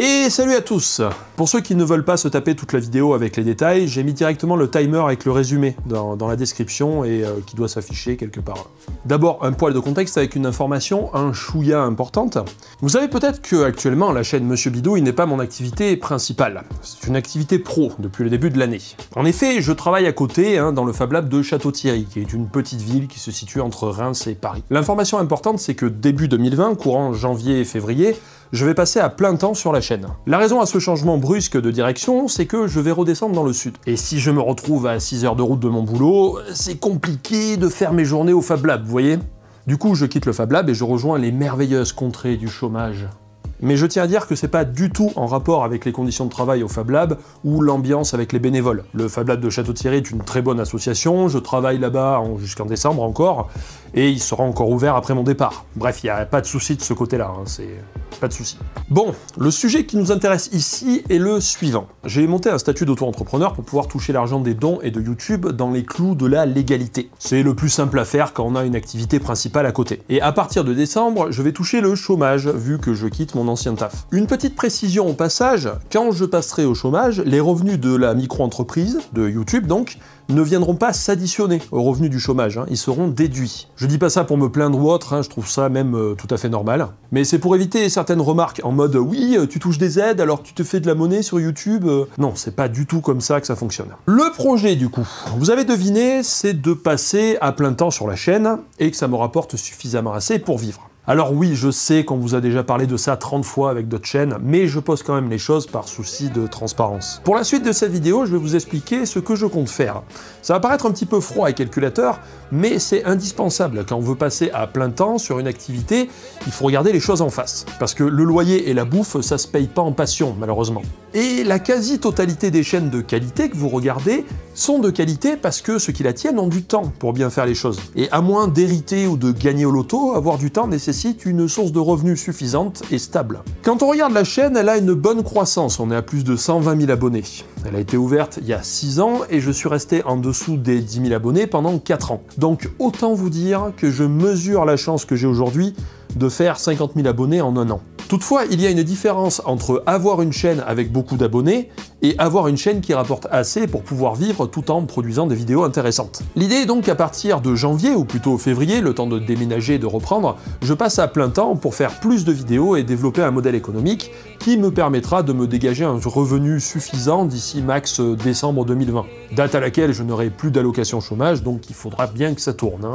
Et salut à tous! Pour ceux qui ne veulent pas se taper toute la vidéo avec les détails, j'ai mis directement le timer avec le résumé dans la description et qui doit s'afficher quelque part. D'abord, un poil de contexte avec une information un chouïa importante. Vous savez peut-être que actuellement la chaîne Monsieur Bidouille n'est pas mon activité principale. C'est une activité pro depuis le début de l'année. En effet, je travaille à côté dans le Fab Lab de Château-Thierry, qui est une petite ville qui se situe entre Reims et Paris. L'information importante, c'est que début 2020, courant janvier et février, je vais passer à plein temps sur la chaîne. La raison à ce changement brusque de direction, c'est que je vais redescendre dans le sud. Et si je me retrouve à 6 heures de route de mon boulot, c'est compliqué de faire mes journées au Fab Lab, vous voyez? Du coup, je quitte le Fab Lab et je rejoins les merveilleuses contrées du chômage. Mais je tiens à dire que c'est pas du tout en rapport avec les conditions de travail au Fab Lab ou l'ambiance avec les bénévoles. Le Fab Lab de Château-Thierry est une très bonne association, je travaille là-bas jusqu'en décembre encore, et il sera encore ouvert après mon départ. Bref, il n'y a pas de souci de ce côté-là, c'est pas de souci. Bon, le sujet qui nous intéresse ici est le suivant. J'ai monté un statut d'auto-entrepreneur pour pouvoir toucher l'argent des dons et de YouTube dans les clous de la légalité. C'est le plus simple à faire quand on a une activité principale à côté. Et à partir de décembre, je vais toucher le chômage, vu que je quitte mon ancien taf. Une petite précision au passage, quand je passerai au chômage, les revenus de la micro-entreprise, de YouTube donc, ne viendront pas s'additionner aux revenus du chômage, ils seront déduits. Je dis pas ça pour me plaindre ou autre, je trouve ça même tout à fait normal. Mais c'est pour éviter certaines remarques en mode « oui, tu touches des aides alors que tu te fais de la monnaie sur YouTube ». Non, c'est pas du tout comme ça que ça fonctionne. Le projet du coup, vous avez deviné, c'est de passer à plein temps sur la chaîne et que ça me rapporte suffisamment assez pour vivre. Alors oui, je sais qu'on vous a déjà parlé de ça 30 fois avec d'autres chaînes, mais je pose quand même les choses par souci de transparence. Pour la suite de cette vidéo, je vais vous expliquer ce que je compte faire. Ça va paraître un petit peu froid et calculateur, mais c'est indispensable. Quand on veut passer à plein temps sur une activité, il faut regarder les choses en face. Parce que le loyer et la bouffe, ça se paye pas en passion, malheureusement. Et la quasi-totalité des chaînes de qualité que vous regardez sont de qualité parce que ceux qui la tiennent ont du temps pour bien faire les choses. Et à moins d'hériter ou de gagner au loto, avoir du temps nécessite une source de revenus suffisante et stable. Quand on regarde la chaîne, elle a une bonne croissance, on est à plus de 120 000 abonnés. Elle a été ouverte il y a 6 ans et je suis resté en dessous des 10 000 abonnés pendant 4 ans. Donc autant vous dire que je mesure la chance que j'ai aujourd'hui de faire 50 000 abonnés en 1 an. Toutefois, il y a une différence entre avoir une chaîne avec beaucoup d'abonnés et avoir une chaîne qui rapporte assez pour pouvoir vivre tout en produisant des vidéos intéressantes. L'idée est donc qu'à partir de janvier, ou plutôt février, le temps de déménager et de reprendre, je passe à plein temps pour faire plus de vidéos et développer un modèle économique qui me permettra de me dégager un revenu suffisant d'ici max décembre 2020. Date à laquelle je n'aurai plus d'allocation chômage, donc il faudra bien que ça tourne.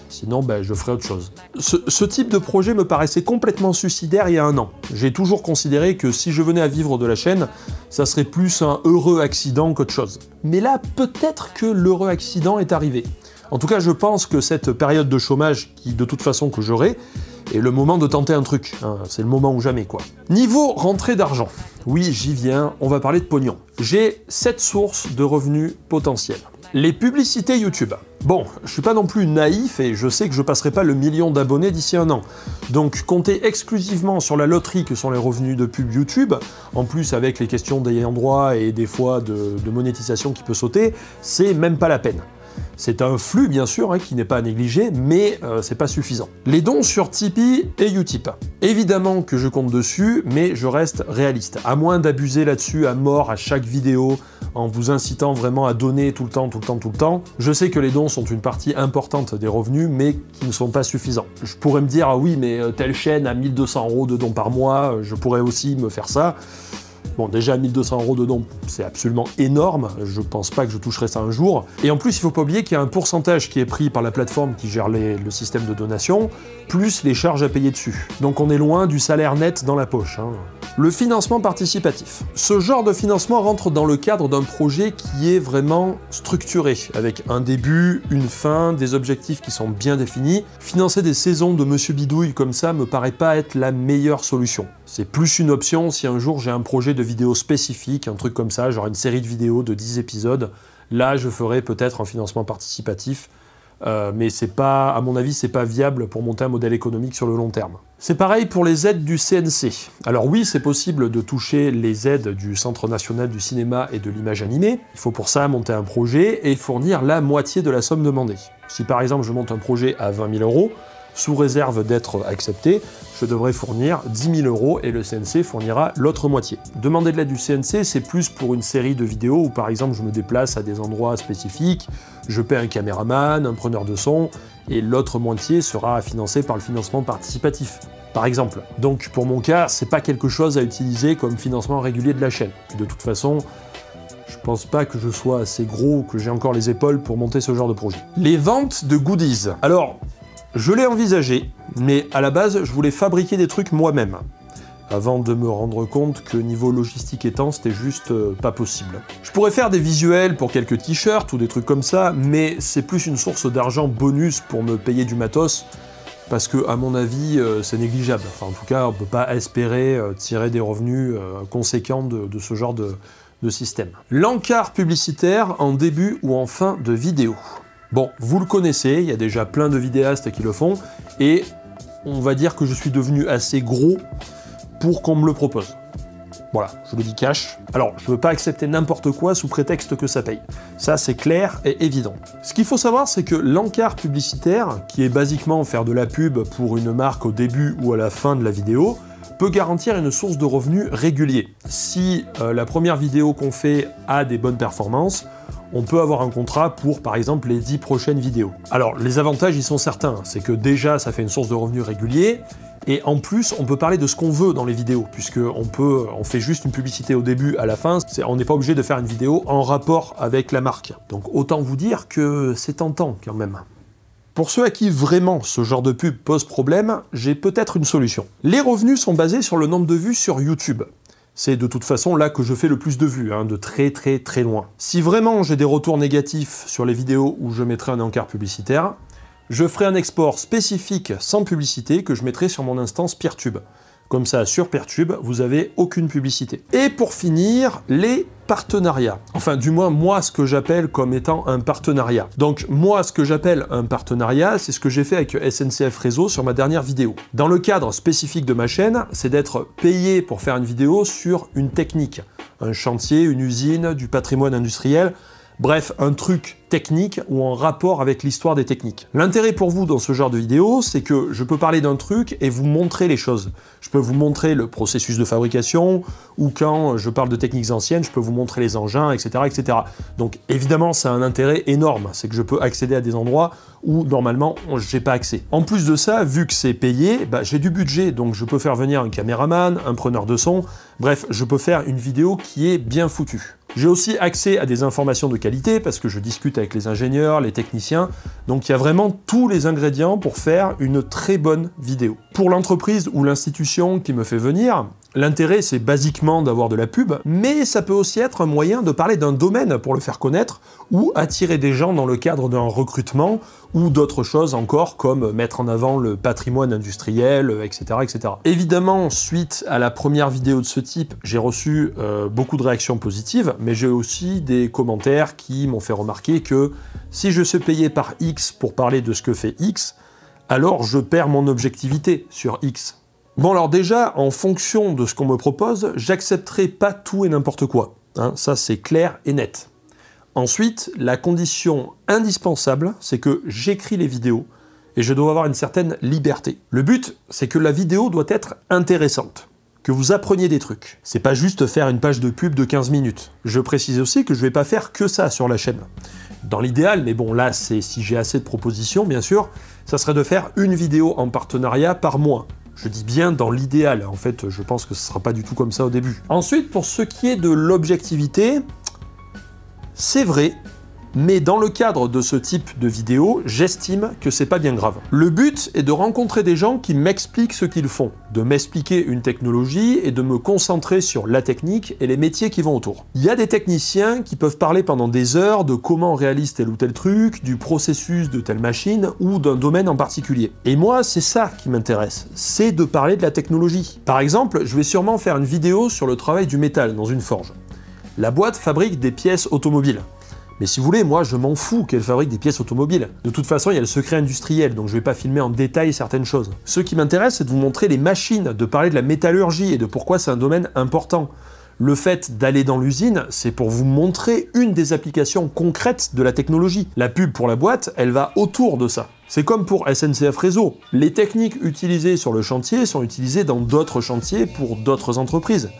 Sinon, je ferai autre chose. Ce type de projet me paraissait complètement suicidaire il y a 1 an. J'ai toujours considéré que si je venais à vivre de la chaîne, ça serait plus un heureux accident qu'autre chose. Mais là, peut-être que l'heureux accident est arrivé. En tout cas, je pense que cette période de chômage, qui de toute façon que j'aurai, est le moment de tenter un truc. C'est le moment ou jamais, quoi. Niveau rentrée d'argent. Oui, j'y viens, on va parler de pognon. J'ai 7 sources de revenus potentiels. Les publicités YouTube. Bon, je suis pas non plus naïf et je sais que je passerai pas le 1 million d'abonnés d'ici 1 an. Donc compter exclusivement sur la loterie que sont les revenus de pub YouTube, en plus avec les questions d'ayant droit et des fois de monétisation qui peut sauter, c'est même pas la peine. C'est un flux bien sûr qui n'est pas à négliger, mais c'est pas suffisant. Les dons sur Tipeee et Utip. Évidemment que je compte dessus, mais je reste réaliste. À moins d'abuser là-dessus à mort à chaque vidéo, en vous incitant vraiment à donner tout le temps. Je sais que les dons sont une partie importante des revenus, mais qui ne sont pas suffisants. Je pourrais me dire, ah oui, mais telle chaîne a 1 200 € de dons par mois, je pourrais aussi me faire ça. Bon, déjà 1 200 € de dons, c'est absolument énorme, je pense pas que je toucherai ça un jour. Et en plus, il faut pas oublier qu'il y a un pourcentage qui est pris par la plateforme qui gère le système de donation, plus les charges à payer dessus. Donc on est loin du salaire net dans la poche. Le financement participatif. Ce genre de financement rentre dans le cadre d'un projet qui est vraiment structuré, avec un début, une fin, des objectifs qui sont bien définis. Financer des saisons de Monsieur Bidouille comme ça me paraît pas être la meilleure solution. C'est plus une option si un jour j'ai un projet de vidéo spécifique, un truc comme ça, genre une série de vidéos de 10 épisodes. Là, je ferai peut-être un financement participatif. Mais c'est pas, à mon avis, c'est pas viable pour monter un modèle économique sur le long terme. C'est pareil pour les aides du CNC. Alors oui, c'est possible de toucher les aides du Centre national du cinéma et de l'image animée. Il faut pour ça monter un projet et fournir la moitié de la somme demandée. Si par exemple je monte un projet à 20 000 €, sous réserve d'être accepté, je devrais fournir 10 000 € et le CNC fournira l'autre moitié. Demander de l'aide du CNC, c'est plus pour une série de vidéos où par exemple je me déplace à des endroits spécifiques, je paie un caméraman, un preneur de son, et l'autre moitié sera financée par le financement participatif, par exemple. Donc pour mon cas, c'est pas quelque chose à utiliser comme financement régulier de la chaîne. De toute façon, je pense pas que je sois assez gros, que j'ai encore les épaules pour monter ce genre de projet. Les ventes de goodies. Alors, je l'ai envisagé, mais à la base, je voulais fabriquer des trucs moi-même, avant de me rendre compte que niveau logistique étant, c'était juste pas possible. Je pourrais faire des visuels pour quelques t-shirts ou des trucs comme ça, mais c'est plus une source d'argent bonus pour me payer du matos, parce que, à mon avis, c'est négligeable. Enfin, en tout cas, on peut pas espérer tirer des revenus conséquents de ce genre de système. L'encart publicitaire en début ou en fin de vidéo. Bon, vous le connaissez, il y a déjà plein de vidéastes qui le font, et on va dire que je suis devenu assez gros pour qu'on me le propose. Voilà, je le dis cash. Alors, je ne veux pas accepter n'importe quoi sous prétexte que ça paye. Ça, c'est clair et évident. Ce qu'il faut savoir, c'est que l'encart publicitaire, qui est basiquement faire de la pub pour une marque au début ou à la fin de la vidéo, peut garantir une source de revenus régulier. Si la première vidéo qu'on fait a des bonnes performances, on peut avoir un contrat pour, par exemple, les 10 prochaines vidéos. Alors, les avantages, ils sont certains. C'est que déjà, ça fait une source de revenus régulier, et en plus, on peut parler de ce qu'on veut dans les vidéos, puisqu'on fait juste une publicité au début, à la fin, on n'est pas obligé de faire une vidéo en rapport avec la marque. Donc autant vous dire que c'est tentant, quand même. Pour ceux à qui vraiment ce genre de pub pose problème, j'ai peut-être une solution. Les revenus sont basés sur le nombre de vues sur YouTube. C'est de toute façon là que je fais le plus de vues, de très loin. Si vraiment j'ai des retours négatifs sur les vidéos où je mettrai un encart publicitaire, je ferai un export spécifique sans publicité que je mettrai sur mon instance Peertube. Comme ça, sur Peertube, vous avez aucune publicité. Et pour finir, les partenariats. Enfin, du moins, moi, ce que j'appelle comme étant un partenariat. Donc, moi, ce que j'appelle un partenariat, c'est ce que j'ai fait avec SNCF Réseau sur ma dernière vidéo. Dans le cadre spécifique de ma chaîne, c'est d'être payé pour faire une vidéo sur une technique. Un chantier, une usine, du patrimoine industriel. Bref, un truc technique ou en rapport avec l'histoire des techniques. L'intérêt pour vous dans ce genre de vidéo, c'est que je peux parler d'un truc et vous montrer les choses. Je peux vous montrer le processus de fabrication, ou quand je parle de techniques anciennes, je peux vous montrer les engins, etc. etc. Donc évidemment, ça a un intérêt énorme, c'est que je peux accéder à des endroits où normalement, j'ai pas accès. En plus de ça, vu que c'est payé, j'ai du budget, donc je peux faire venir un caméraman, un preneur de son, bref, je peux faire une vidéo qui est bien foutue. J'ai aussi accès à des informations de qualité parce que je discute avec les ingénieurs, les techniciens, donc il y a vraiment tous les ingrédients pour faire une très bonne vidéo. Pour l'entreprise ou l'institution qui me fait venir, l'intérêt c'est basiquement d'avoir de la pub, mais ça peut aussi être un moyen de parler d'un domaine pour le faire connaître ou attirer des gens dans le cadre d'un recrutement ou d'autres choses encore comme mettre en avant le patrimoine industriel, etc., etc. Évidemment, suite à la première vidéo de ce type, j'ai reçu beaucoup de réactions positives, mais j'ai aussi des commentaires qui m'ont fait remarquer que si je suis payé par X pour parler de ce que fait X, alors je perds mon objectivité sur X. Bon alors déjà, en fonction de ce qu'on me propose, j'accepterai pas tout et n'importe quoi. Ça c'est clair et net. Ensuite, la condition indispensable, c'est que j'écris les vidéos et je dois avoir une certaine liberté. Le but, c'est que la vidéo doit être intéressante, que vous appreniez des trucs. C'est pas juste faire une page de pub de 15 minutes. Je précise aussi que je vais pas faire que ça sur la chaîne. Dans l'idéal, mais bon là, c'est si j'ai assez de propositions, bien sûr, ça serait de faire une vidéo en partenariat par mois. Je dis bien dans l'idéal, en fait, je pense que ce sera pas du tout comme ça au début. Ensuite, pour ce qui est de l'objectivité, c'est vrai, mais dans le cadre de ce type de vidéo, j'estime que c'est pas bien grave. Le but est de rencontrer des gens qui m'expliquent ce qu'ils font, de m'expliquer une technologie et de me concentrer sur la technique et les métiers qui vont autour. Il y a des techniciens qui peuvent parler pendant des heures de comment on réalise tel ou tel truc, du processus de telle machine ou d'un domaine en particulier. Et moi, c'est ça qui m'intéresse, c'est de parler de la technologie. Par exemple, je vais sûrement faire une vidéo sur le travail du métal dans une forge. La boîte fabrique des pièces automobiles. Mais si vous voulez, moi je m'en fous qu'elle fabrique des pièces automobiles. De toute façon, il y a le secret industriel, donc je vais pas filmer en détail certaines choses. Ce qui m'intéresse, c'est de vous montrer les machines, de parler de la métallurgie et de pourquoi c'est un domaine important. Le fait d'aller dans l'usine, c'est pour vous montrer une des applications concrètes de la technologie. La pub pour la boîte, elle va autour de ça. C'est comme pour SNCF Réseau. Les techniques utilisées sur le chantier sont utilisées dans d'autres chantiers pour d'autres entreprises.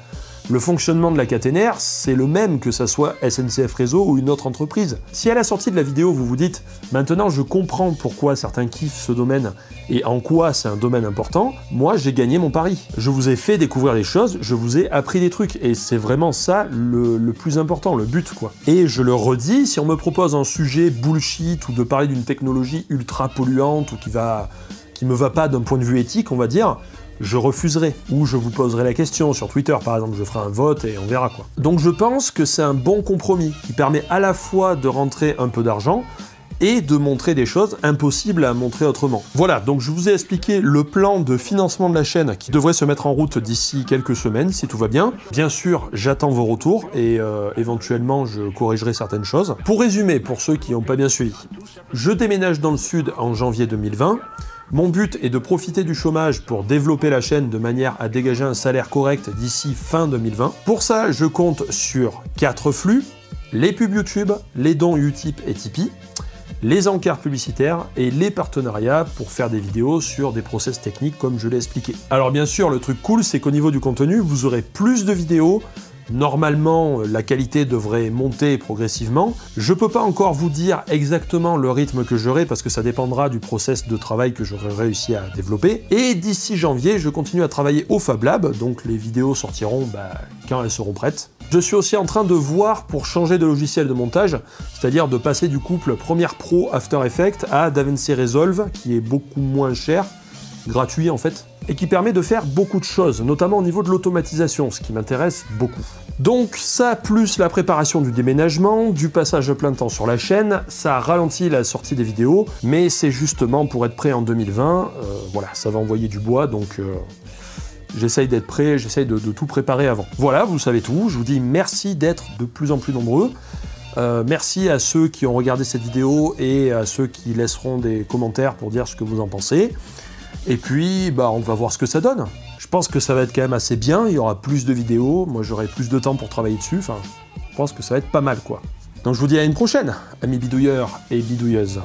Le fonctionnement de la caténaire, c'est le même que ça soit SNCF Réseau ou une autre entreprise. Si à la sortie de la vidéo, vous vous dites « Maintenant, je comprends pourquoi certains kiffent ce domaine et en quoi c'est un domaine important », moi, j'ai gagné mon pari. Je vous ai fait découvrir des choses, je vous ai appris des trucs, et c'est vraiment ça le plus important, le but, quoi. Et je le redis, si on me propose un sujet bullshit ou de parler d'une technologie ultra polluante ou qui me va pas d'un point de vue éthique, on va dire, je refuserai, ou je vous poserai la question sur Twitter par exemple, je ferai un vote et on verra quoi. Donc je pense que c'est un bon compromis qui permet à la fois de rentrer un peu d'argent et de montrer des choses impossibles à montrer autrement. Voilà, donc je vous ai expliqué le plan de financement de la chaîne qui devrait se mettre en route d'ici quelques semaines, si tout va bien. Bien sûr, j'attends vos retours et éventuellement je corrigerai certaines choses. Pour résumer, pour ceux qui n'ont pas bien suivi, je déménage dans le sud en janvier 2020. Mon but est de profiter du chômage pour développer la chaîne de manière à dégager un salaire correct d'ici fin 2020. Pour ça, je compte sur 4 flux, les pubs YouTube, les dons Utip et Tipeee, les encarts publicitaires et les partenariats pour faire des vidéos sur des process techniques comme je l'ai expliqué. Alors bien sûr, le truc cool, c'est qu'au niveau du contenu, vous aurez plus de vidéos. Normalement, la qualité devrait monter progressivement. Je peux pas encore vous dire exactement le rythme que j'aurai parce que ça dépendra du process de travail que j'aurai réussi à développer. Et d'ici janvier, je continue à travailler au Fab Lab, donc les vidéos sortiront quand elles seront prêtes. Je suis aussi en train de voir pour changer de logiciel de montage, c'est-à-dire de passer du couple Premiere Pro After Effects à DaVinci Resolve, qui est beaucoup moins cher, gratuit en fait, et qui permet de faire beaucoup de choses, notamment au niveau de l'automatisation, ce qui m'intéresse beaucoup. Donc ça, plus la préparation du déménagement, du passage à plein temps sur la chaîne, ça ralentit la sortie des vidéos, mais c'est justement pour être prêt en 2020, voilà, ça va envoyer du bois, donc j'essaye d'être prêt, j'essaye de tout préparer avant. Voilà, vous savez tout, je vous dis merci d'être de plus en plus nombreux. Merci à ceux qui ont regardé cette vidéo et à ceux qui laisseront des commentaires pour dire ce que vous en pensez. Et puis, on va voir ce que ça donne. Je pense que ça va être quand même assez bien, il y aura plus de vidéos, moi j'aurai plus de temps pour travailler dessus, enfin, je pense que ça va être pas mal, quoi. Donc je vous dis à une prochaine, amis bidouilleurs et bidouilleuses.